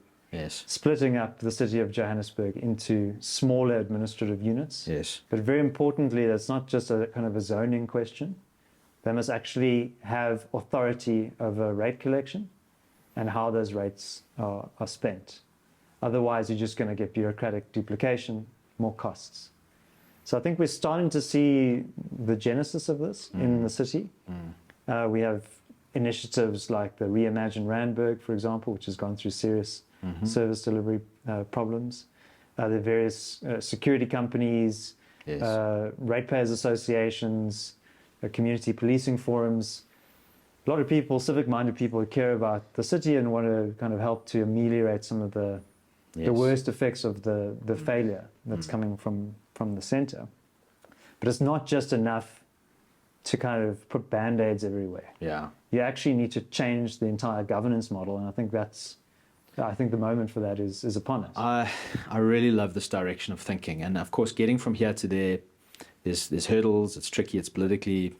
B: splitting up the city of Johannesburg into smaller administrative units.
A: Yes.
B: But very importantly, that's not just a kind of a zoning question. They must actually have authority over rate collection and how those rates are spent. Otherwise, you're just going to get bureaucratic duplication, more costs. So I think we're starting to see the genesis of this in the city. We have initiatives like the Reimagine Randburg, for example, which has gone through serious service delivery problems. There are various security companies, ratepayers associations, community policing forums. A lot of people, civic-minded people who care about the city and want to kind of help to ameliorate some of the worst effects of the failure that's coming from the centre. But it's not just enough to kind of put band-aids everywhere.
A: Yeah.
B: You actually need to change the entire governance model, and I think the moment for that is upon us.
A: I really love this direction of thinking, and of course, getting from here to there, there's hurdles. It's tricky. It's politically,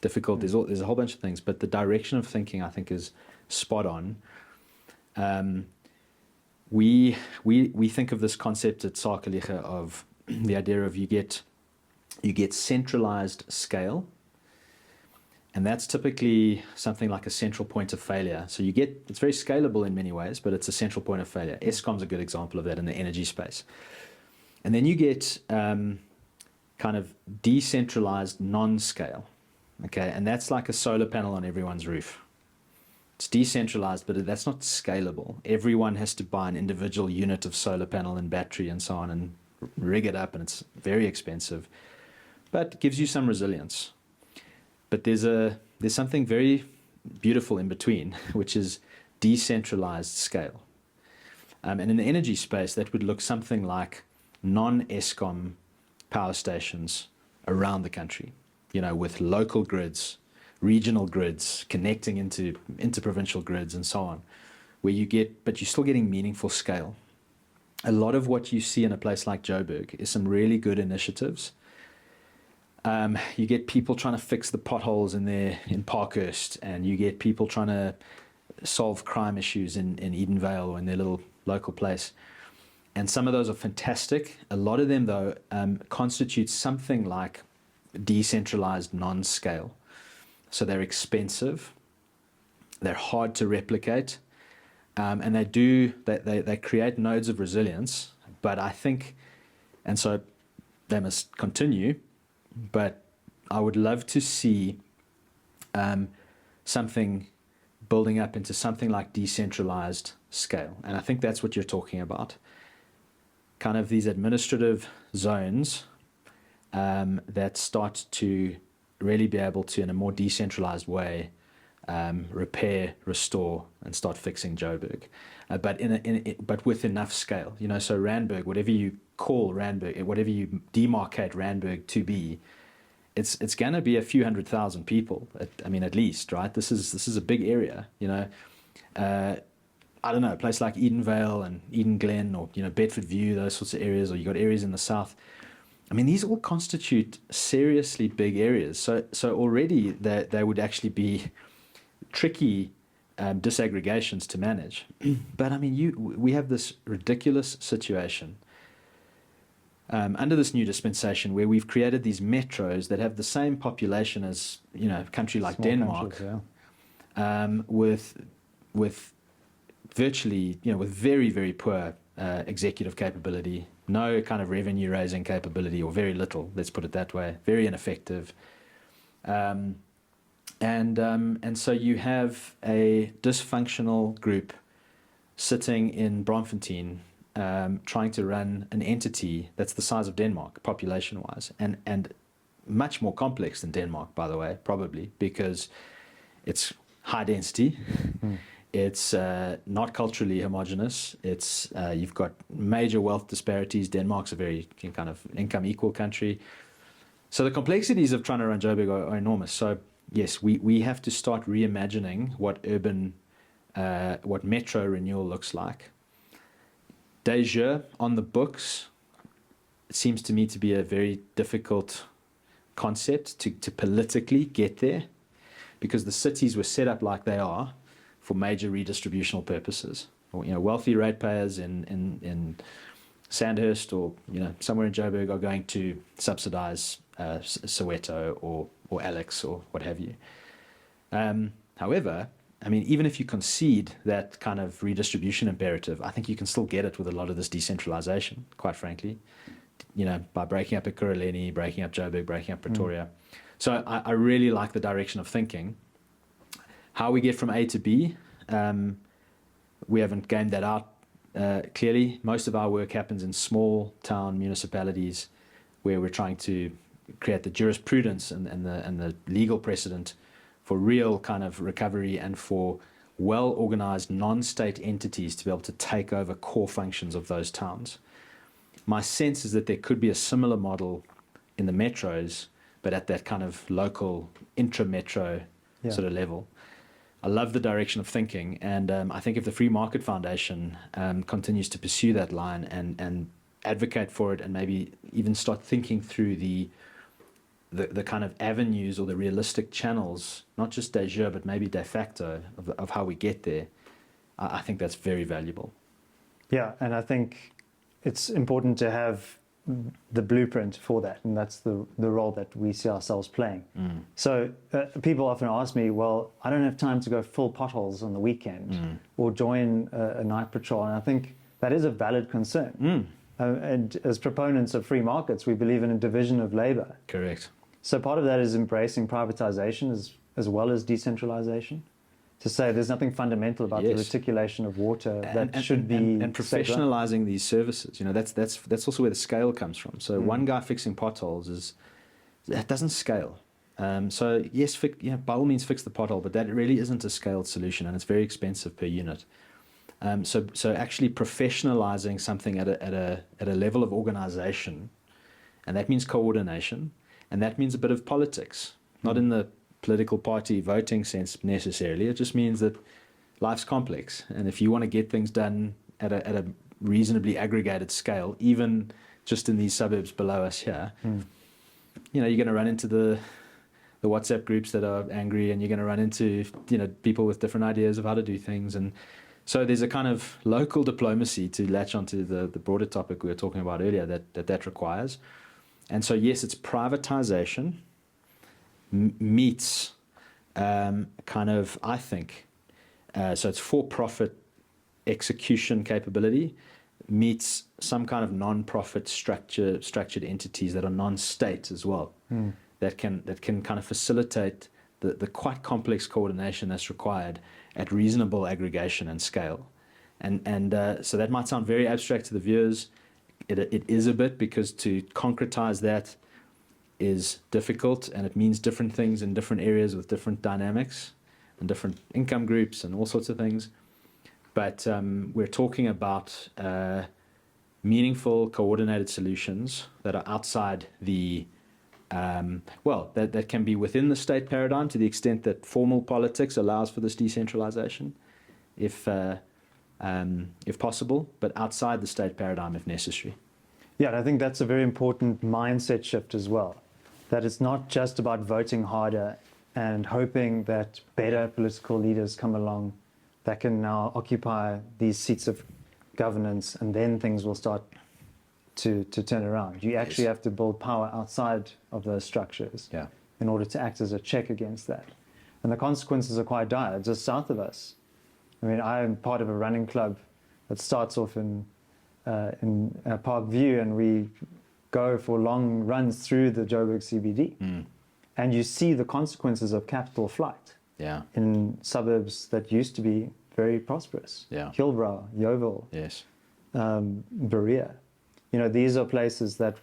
A: difficult. There's a whole bunch of things, but the direction of thinking, I think, is spot on. We think of this concept at Sakeliga of the idea of you get centralized scale, and that's typically something like a central point of failure. So it's very scalable in many ways, but it's a central point of failure. Eskom's a good example of that in the energy space. And then you get kind of decentralized non-scale, okay? And that's like a solar panel on everyone's roof. It's decentralized, but that's not scalable. Everyone has to buy an individual unit of solar panel and battery and so on and rig it up, and it's very expensive, but it gives you some resilience. But there's something very beautiful in between, which is decentralized scale. And in the energy space, that would look something like non-Eskom power stations around the country, with local grids, regional grids, connecting into provincial grids and so on, but you're still getting meaningful scale. A lot of what you see in a place like Joburg is some really good initiatives. You get people trying to fix the potholes in Parkhurst, and you get people trying to solve crime issues in Edenvale or in their little local place. And some of those are fantastic. A lot of them, though, constitute something like decentralized non-scale. So they're expensive, they're hard to replicate, and they create nodes of resilience. But I think, and so they must continue. But I would love to see something building up into something like decentralized scale. And I think that's what you're talking about. Kind of these administrative zones that start to really be able to, in a more decentralized way, repair, restore, and start fixing Joburg. But with enough scale. So Randburg, whatever you call Randburg, whatever you demarcate Randburg to be, it's going to be a few 100,000 people. At least, right? This is a big area, I don't know, a place like Edenvale and Eden Glen, or Bedford View, those sorts of areas, or you got areas in the south. These all constitute seriously big areas. So already they would actually be tricky disaggregations to manage. But we have this ridiculous situation under this new dispensation where we've created these metros that have the same population as a country like
B: Small
A: Denmark,
B: countries,
A: with virtually with very, very poor executive capability, no kind of revenue raising capability, or very little, let's put it that way, very ineffective. And so you have a dysfunctional group sitting in Braamfontein, trying to run an entity that's the size of Denmark, population-wise, and much more complex than Denmark, by the way, probably, because it's high density. It's not culturally homogenous. It's you've got major wealth disparities. Denmark's a very kind of income equal country. So the complexities of trying to run Joburg are enormous. So yes, we have to start reimagining what metro renewal looks like. De jure on the books, it seems to me to be a very difficult concept to politically get there, because the cities were set up like they are for major redistributional purposes. Wealthy ratepayers in Sandhurst or somewhere in Joburg are going to subsidize Soweto or Alex or what have you. However, even if you concede that kind of redistribution imperative, I think you can still get it with a lot of this decentralization, quite frankly, by breaking up Ekurhuleni, breaking up Joburg, breaking up Pretoria. So I really like the direction of thinking. How we get from A to B, we haven't gamed that out clearly. Most of our work happens in small town municipalities where we're trying to create the jurisprudence and the legal precedent for real kind of recovery and for well-organized non-state entities to be able to take over core functions of those towns. My sense is that there could be a similar model in the metros, but at that kind of local intra-metro sort of level. I love the direction of thinking, and I think if the Free Market Foundation continues to pursue that line and advocate for it, and maybe even start thinking through the kind of avenues or the realistic channels, not just de jure, but maybe de facto, of how we get there, I think that's very valuable.
B: Yeah, and I think it's important to have the blueprint for that, and that's the role that we see ourselves playing. So people often ask me, well, I don't have time to go fill potholes on the weekend or join a night patrol, and I think that is a valid concern. And as proponents of free markets, we believe in a division of labor.
A: Correct.
B: So part of that is embracing privatization as well as decentralization. To say there's nothing fundamental about the reticulation of water that should be
A: and professionalizing these services. That's also where the scale comes from. So one guy fixing potholes that doesn't scale. So yes, by all means fix the pothole, but that really isn't a scaled solution, and it's very expensive per unit. So actually professionalizing something at a level of organization, and that means coordination, and that means a bit of politics, not in the political party voting sense necessarily. It just means that life's complex, and if you want to get things done at a reasonably aggregated scale, even just in these suburbs below us here, you're going to run into the WhatsApp groups that are angry, and you're going to run into people with different ideas of how to do things, and so there's a kind of local diplomacy to latch onto the broader topic we were talking about earlier that requires. And so yes, it's privatization meets kind of, I think, so it's for-profit execution capability meets some kind of non-profit structured entities that are non-state as well, that can kind of facilitate the quite complex coordination that's required at reasonable aggregation and scale. And so that might sound very abstract to the viewers. It is a bit, because to concretize that is difficult, and it means different things in different areas with different dynamics and different income groups and all sorts of things. But we're talking about meaningful, coordinated solutions that are outside the that can be within the state paradigm to the extent that formal politics allows for this decentralization, if possible, but outside the state paradigm if necessary.
B: Yeah, and I think that's a very important mindset shift as well. That it's not just about voting harder and hoping that better political leaders come along that can now occupy these seats of governance, and then things will start to turn around. You actually have to build power outside of those structures in order to act as a check against that. And the consequences are quite dire. Just south of us, I mean, I am part of a running club that starts off in Park View, and we go for long runs through the Joburg CBD. And you see the consequences of capital flight in suburbs that used to be very prosperous. Hillbrow, Yeovil, Berea. You know, these are places that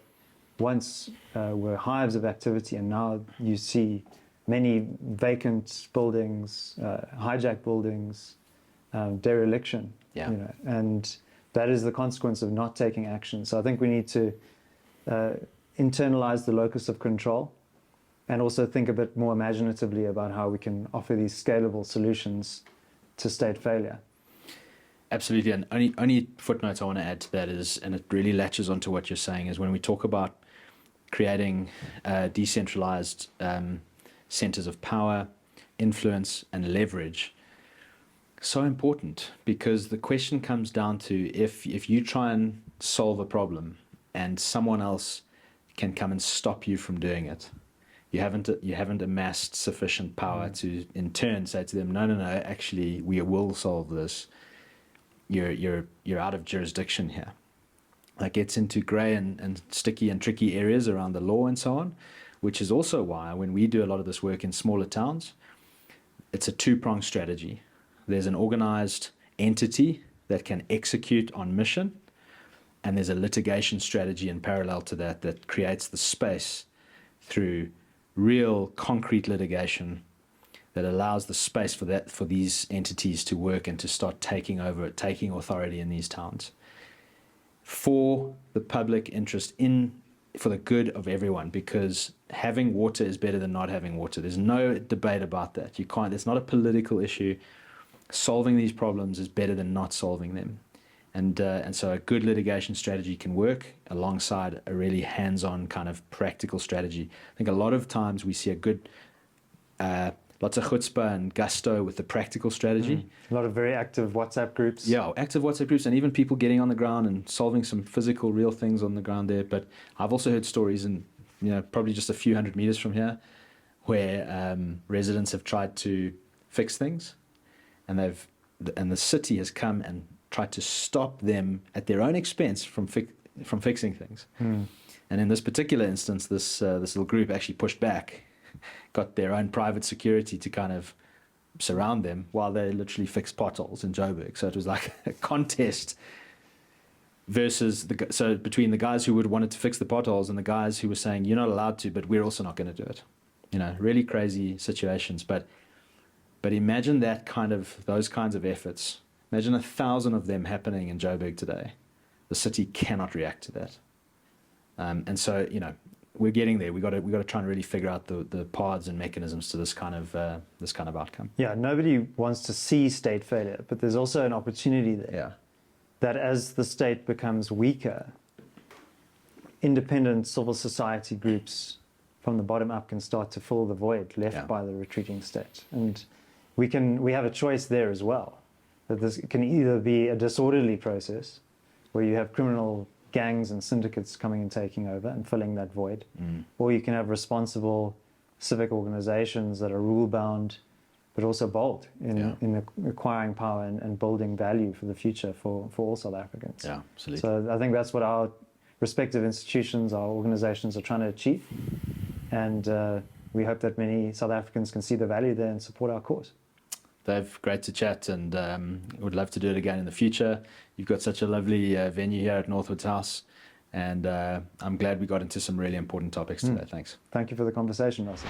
B: once were hives of activity, and now you see many vacant buildings, hijacked buildings, dereliction. You know, and that is the consequence of not taking action. So I think we need to internalize the locus of control, and also think a bit more imaginatively about how we can offer these scalable solutions to state failure.
A: Absolutely, and only footnotes I want to add to that is, and it really latches onto what you're saying, is when we talk about creating decentralized centers of power, influence, and leverage, so important, because the question comes down to if you try and solve a problem and someone else can come and stop you from doing it, you haven't amassed sufficient power to in turn say to them, no, actually we will solve this. You're out of jurisdiction here. That gets into grey and sticky and tricky areas around the law and so on, which is also why when we do a lot of this work in smaller towns, it's a two-pronged strategy. There's an organized entity that can execute on mission, and there's a litigation strategy in parallel to that creates the space through real concrete litigation that allows the space for these entities to work and to start taking authority in these towns for the public interest, for the good of everyone, because having water is better than not having water. There's no debate about that. It's not a political issue. Solving these problems is better than not solving them. And so a good litigation strategy can work alongside a really hands-on kind of practical strategy. I think a lot of times we see a good, lots of chutzpah and gusto with the practical strategy.
B: A lot of very active WhatsApp groups.
A: Yeah, active WhatsApp groups, and even people getting on the ground and solving some physical, real things on the ground there. But I've also heard stories, and probably just a few hundred meters from here, where residents have tried to fix things, and the city has come and tried to stop them at their own expense from fixing things. And in this particular instance, this little group actually pushed back, got their own private security to kind of surround them while they literally fixed potholes in Joburg. So it was like a contest versus between the guys who wanted to fix the potholes and the guys who were saying, you're not allowed to, but we're also not going to do it. Really crazy situations. But imagine those kinds of efforts. Imagine 1,000 of them happening in Joburg today. The city cannot react to that. And so, we're getting there. We got to try and really figure out the paths and mechanisms to this kind of outcome.
B: Yeah, nobody wants to see state failure, but there's also an opportunity there.
A: Yeah.
B: That as the state becomes weaker, independent civil society groups from the bottom up can start to fill the void left by the retreating state. And we have a choice there as well. That this can either be a disorderly process where you have criminal gangs and syndicates coming and taking over and filling that void, or you can have responsible civic organizations that are rule-bound but also bold in acquiring power and building value for the future for all South Africans.
A: Yeah, absolutely.
B: So I think that's what our respective institutions, our organizations are trying to achieve, and we hope that many South Africans can see the value there and support our cause.
A: Dave, great to chat, and would love to do it again in the future. You've got such a lovely venue here at Northwoods House, and I'm glad we got into some really important topics today. Thanks.
B: Thank you for the conversation, Russell.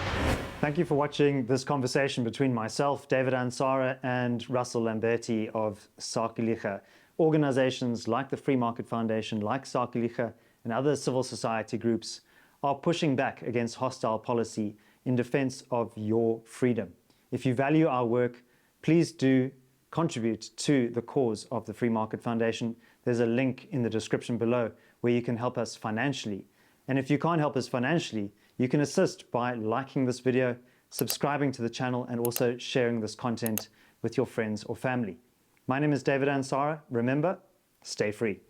B: Thank you for watching this conversation between myself, David Ansara, and Russell Lamberti of Sakeliga. organizations like the Free Market Foundation, like Sakeliga, and other civil society groups are pushing back against hostile policy in defense of your freedom. If you value our work, please do contribute to the cause of the Free Market Foundation. There's a link in the description below where you can help us financially. And if you can't help us financially, you can assist by liking this video, subscribing to the channel, and also sharing this content with your friends or family. My name is David Ansara. Remember, stay free.